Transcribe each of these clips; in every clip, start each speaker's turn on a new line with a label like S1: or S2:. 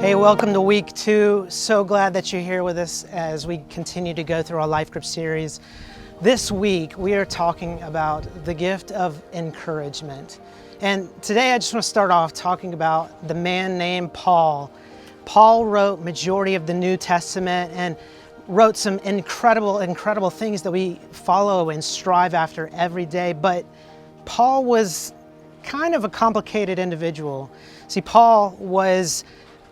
S1: Hey, welcome to week 2. So glad that you're here with us as we continue to go through our Life Group series. This week, we are talking about the gift of encouragement. And today I just want to start off talking about the man named Paul. Paul wrote majority of the New Testament and wrote some incredible things that we follow and strive after every day. But Paul was kind of a complicated individual. See, Paul was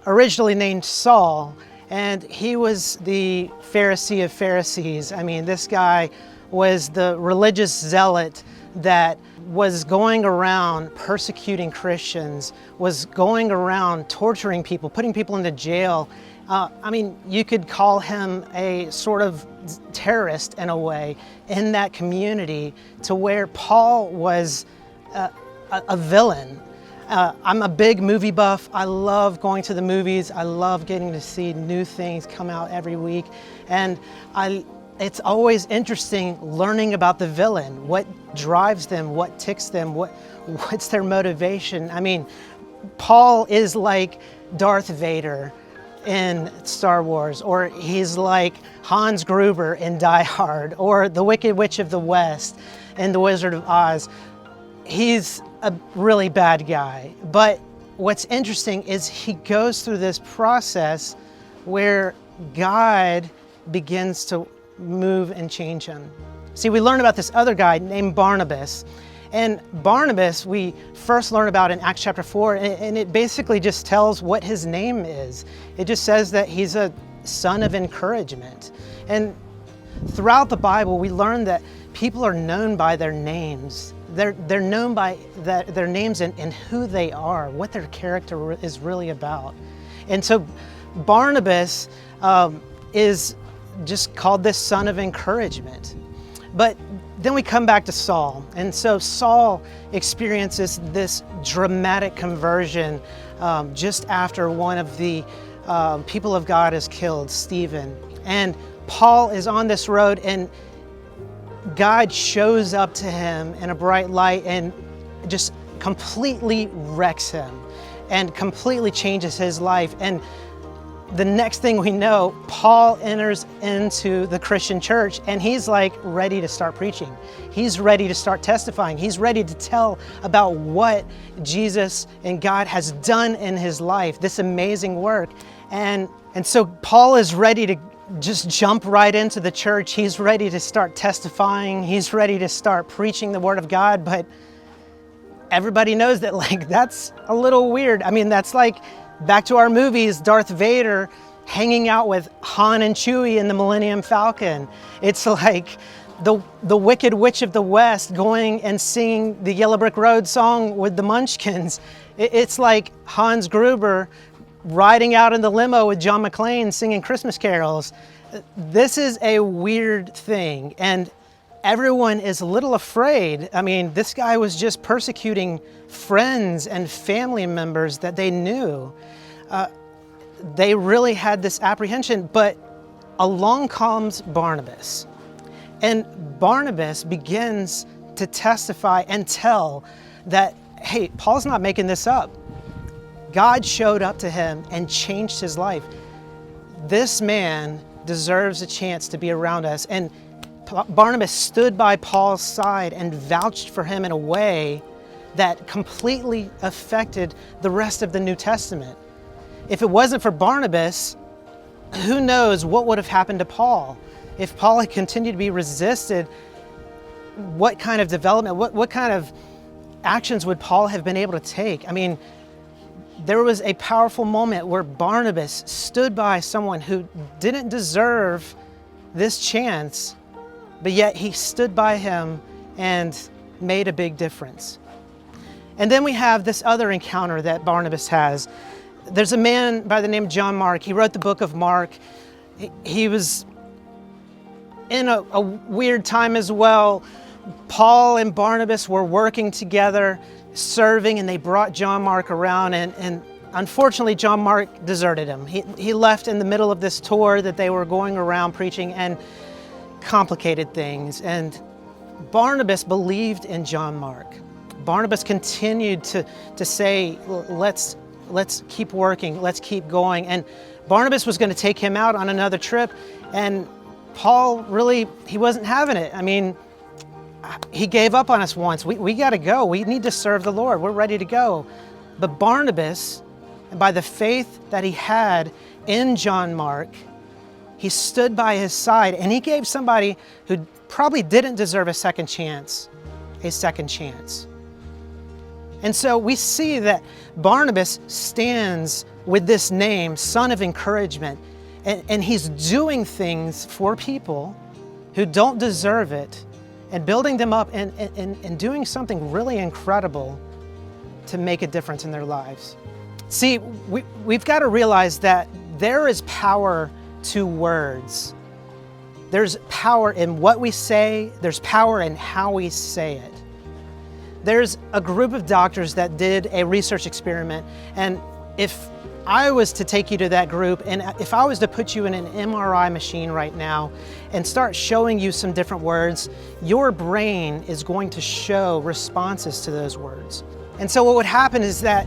S1: originally named Saul, and he was the Pharisee of Pharisees. I mean, this guy was the religious zealot that was going around persecuting Christians, was going around torturing people, putting people into jail. I mean, you could call him a sort of terrorist in a way in that community, to where Paul was a villain. I'm a big movie buff. I love going to the movies. I love getting to see new things come out every week. And it's always interesting learning about the villain, what drives them, what ticks them, what's their motivation. I mean, Paul is like Darth Vader in Star Wars, or he's like Hans Gruber in Die Hard, or the Wicked Witch of the West in The Wizard of Oz. He's a really bad guy. But what's interesting is he goes through this process where God begins to move and change him. See, we learn about this other guy named Barnabas. And Barnabas, we first learn about in Acts chapter 4, and it basically just tells what his name is. It just says that he's a son of encouragement. And throughout the Bible, we learn that people are known by their names. They're known by their names and who they are, what their character is really about. And so Barnabas is just called this son of encouragement. But then we come back to Saul. And so Saul experiences this dramatic conversion just after one of the people of God is killed, Stephen. And Paul is on this road, and God shows up to him in a bright light and just completely wrecks him and completely changes his life. And the next thing we know, Paul enters into the Christian church, and he's like ready to start preaching. He's ready to start testifying. He's ready to tell about what Jesus and God has done in his life, this amazing work. And so Paul is ready to just jump right into the church. He's ready to start testifying. He's ready to start preaching the word of God. But everybody knows that, like, that's a little weird. I mean, that's like back to our movies, Darth Vader hanging out with Han and Chewie in the Millennium Falcon. It's like the Wicked Witch of the West going and singing the Yellow Brick Road song with the Munchkins. It's like Hans Gruber riding out in the limo with John McClane singing Christmas carols. This is a weird thing, and everyone is a little afraid. I mean, this guy was just persecuting friends and family members that they knew. They really had this apprehension, but along comes Barnabas. And Barnabas begins to testify and tell that, hey, Paul's not making this up. God showed up to him and changed his life. This man deserves a chance to be around us. And Barnabas stood by Paul's side and vouched for him in a way that completely affected the rest of the New Testament. If it wasn't for Barnabas, who knows what would have happened to Paul? If Paul had continued to be resisted, what kind of development, what kind of actions would Paul have been able to take? I mean, there was a powerful moment where Barnabas stood by someone who didn't deserve this chance, but yet he stood by him and made a big difference. And then we have this other encounter that Barnabas has. There's a man by the name of John Mark. He wrote the book of Mark. He was in a weird time as well. Paul and Barnabas were working together, serving, and they brought John Mark around, and unfortunately John Mark deserted him. He left in the middle of this tour that they were going around preaching, and complicated things. And Barnabas believed in John Mark. Barnabas continued to say, let's let's keep working, let's keep going. And Barnabas was going to take him out on another trip, and Paul really, he wasn't having it. I mean, he gave up on us once. We got to go. We need to serve the Lord. We're ready to go. But Barnabas, by the faith that he had in John Mark, he stood by his side, and he gave somebody who probably didn't deserve a second chance, a second chance. And so we see that Barnabas stands with this name, Son of Encouragement, and he's doing things for people who don't deserve it, and building them up and doing something really incredible to make a difference in their lives. See, we've got to realize that there is power to words. There's power in what we say. There's power in how we say it. There's a group of doctors that did a research experiment, and if I was to take you to that group, and if I was to put you in an MRI machine right now and start showing you some different words, your brain is going to show responses to those words. And so what would happen is that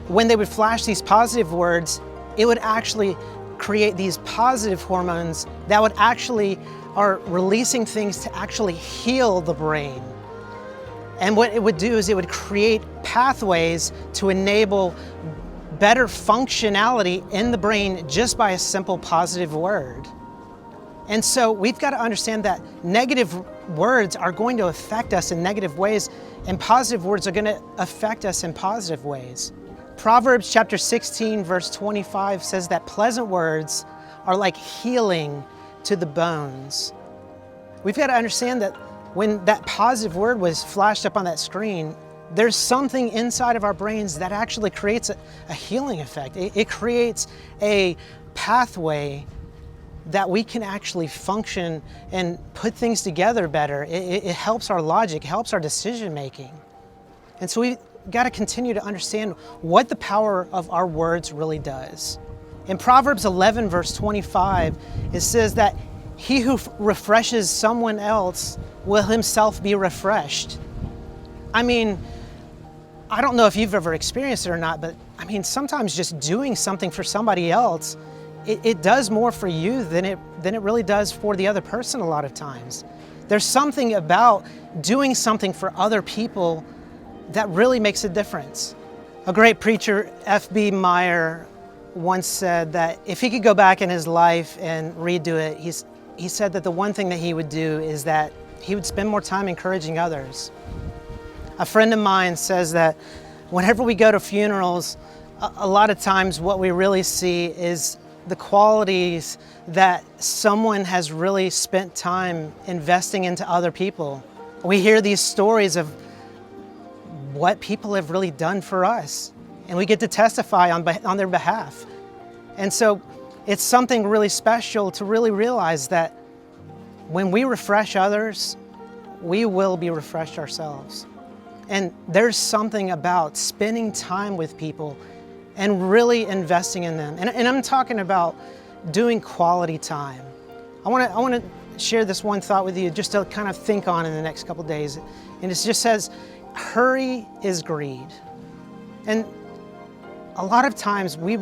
S1: when they would flash these positive words, it would actually create these positive hormones that would actually are releasing things to actually heal the brain. And what it would do is it would create pathways to enable better functionality in the brain just by a simple positive word. And so we've got to understand that negative words are going to affect us in negative ways, and positive words are going to affect us in positive ways. Proverbs chapter 16, verse 25 says that pleasant words are like healing to the bones. We've got to understand that when that positive word was flashed up on that screen, there's something inside of our brains that actually creates a healing effect. It creates a pathway that we can actually function and put things together better. It helps our logic, helps our decision making. And so we've got to continue to understand what the power of our words really does. In Proverbs 11, verse 25, it says that he who refreshes someone else will himself be refreshed. I mean, I don't know if you've ever experienced it or not, but I mean, sometimes just doing something for somebody else, it does more for you than it really does for the other person a lot of times. There's something about doing something for other people that really makes a difference. A great preacher, F.B. Meyer, once said that if he could go back in his life and redo it, he said that the one thing that he would do is that he would spend more time encouraging others. A friend of mine says that whenever we go to funerals, a lot of times what we really see is the qualities that someone has really spent time investing into other people. We hear these stories of what people have really done for us, and we get to testify on their behalf. And so it's something really special to really realize that when we refresh others, we will be refreshed ourselves. And there's something about spending time with people and really investing in them. And I'm talking about doing quality time. I want to share this one thought with you just to kind of think on in the next couple days. And it just says, hurry is greed. And a lot of times we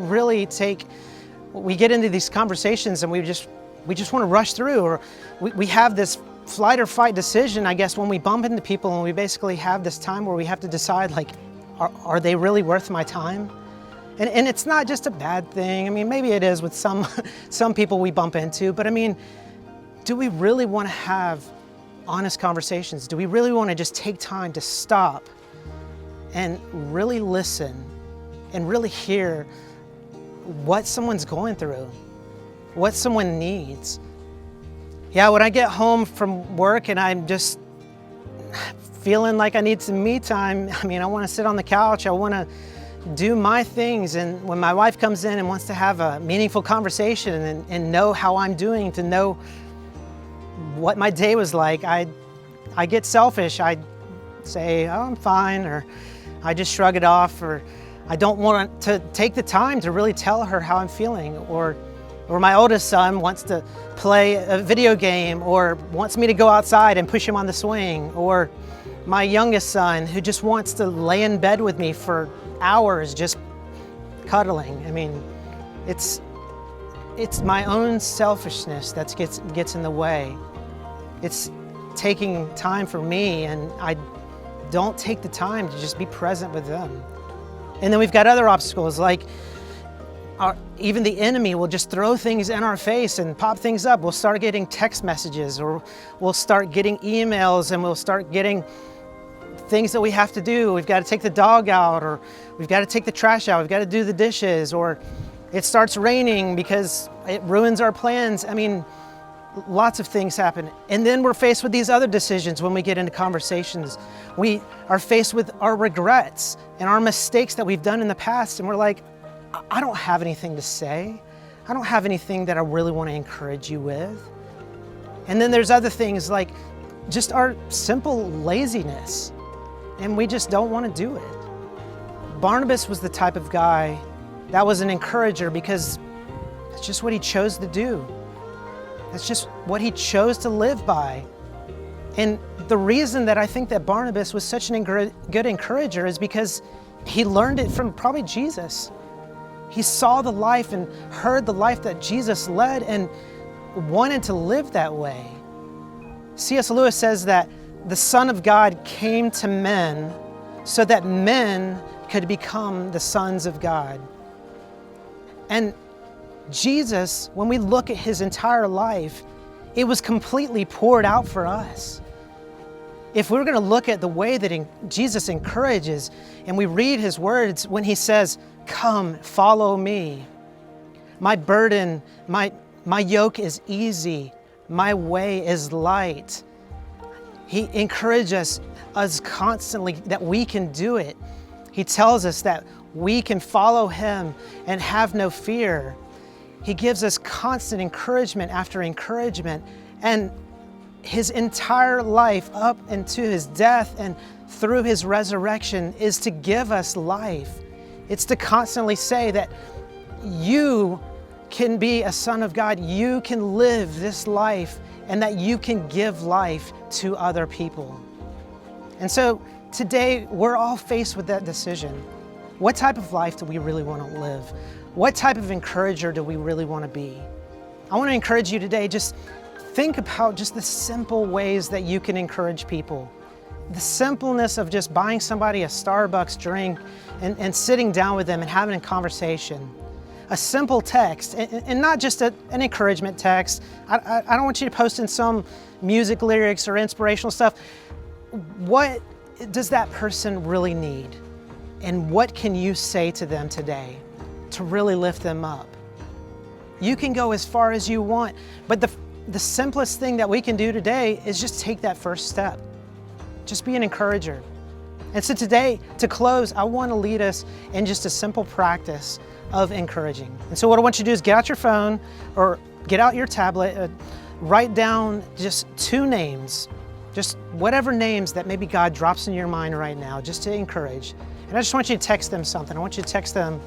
S1: get into these conversations and we just want to rush through, or we have this flight or fight decision, I guess, when we bump into people, and we basically have this time where we have to decide, like, are they really worth my time? And it's not just a bad thing. I mean, maybe it is with some people we bump into, but I mean, do we really want to have honest conversations? Do we really want to just take time to stop and really listen and really hear what someone's going through, what someone needs? Yeah, when I get home from work and I'm just feeling like I need some me time, I mean, I want to sit on the couch, I want to do my things. And when my wife comes in and wants to have a meaningful conversation and know how I'm doing, to know what my day was like, I get selfish. I say, oh, I'm fine, or I just shrug it off, or I don't want to take the time to really tell her how I'm feeling, or my oldest son wants to play a video game or wants me to go outside and push him on the swing, or my youngest son who just wants to lay in bed with me for hours, just cuddling. I mean, it's my own selfishness that gets in the way. It's taking time for me, and I don't take the time to just be present with them. And then we've got other obstacles, like even the enemy will just throw things in our face and pop things up. We'll start getting text messages, or we'll start getting emails, and we'll start getting things that we have to do. We've got to take the dog out, or we've got to take the trash out. We've got to do the dishes, or it starts raining because it ruins our plans. I mean, lots of things happen. And then we're faced with these other decisions when we get into conversations. We are faced with our regrets and our mistakes that we've done in the past. And we're like, I don't have anything to say. I don't have anything that I really want to encourage you with. And then there's other things like just our simple laziness. And we just don't want to do it. Barnabas was the type of guy that was an encourager because it's just what he chose to do. That's just what he chose to live by. And the reason that I think that Barnabas was such an good encourager is because he learned it from probably Jesus. He saw the life and heard the life that Jesus led and wanted to live that way. C.S. Lewis says that the Son of God came to men so that men could become the sons of God. And Jesus, when we look at his entire life, it was completely poured out for us. If we're going to look at the way that Jesus encourages, and we read his words when he says, "Come, follow me. My burden, my yoke is easy. My way is light." He encourages us constantly that we can do it. He tells us that we can follow him and have no fear. He gives us constant encouragement after encouragement, and his entire life up into his death and through his resurrection is to give us life. It's to constantly say that you can be a son of God, you can live this life, and that you can give life to other people. And so today we're all faced with that decision. What type of life do we really want to live? What type of encourager do we really want to be? I want to encourage you today, just think about just the simple ways that you can encourage people. The simpleness of just buying somebody a Starbucks drink and sitting down with them and having a conversation. A simple text, and not just an encouragement text. I don't want you to post in some music lyrics or inspirational stuff. What does that person really need? And what can you say to them today to really lift them up? You can go as far as you want, but the simplest thing that we can do today is just take that first step. Just be an encourager. And so today, to close, I want to lead us in just a simple practice of encouraging. And so what I want you to do is get out your phone or get out your tablet, write down just 2 names, just whatever names that maybe God drops in your mind right now, just to encourage. And I just want you to text them something. I want you to text them,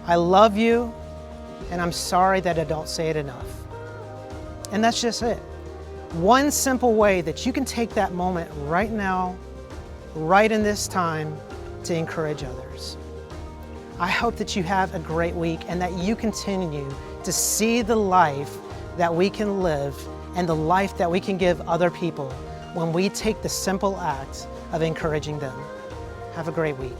S1: "I love you, and I'm sorry that I don't say it enough." And that's just it. One simple way that you can take that moment right now, right in this time, to encourage others. I hope that you have a great week and that you continue to see the life that we can live and the life that we can give other people when we take the simple act of encouraging them. Have a great week.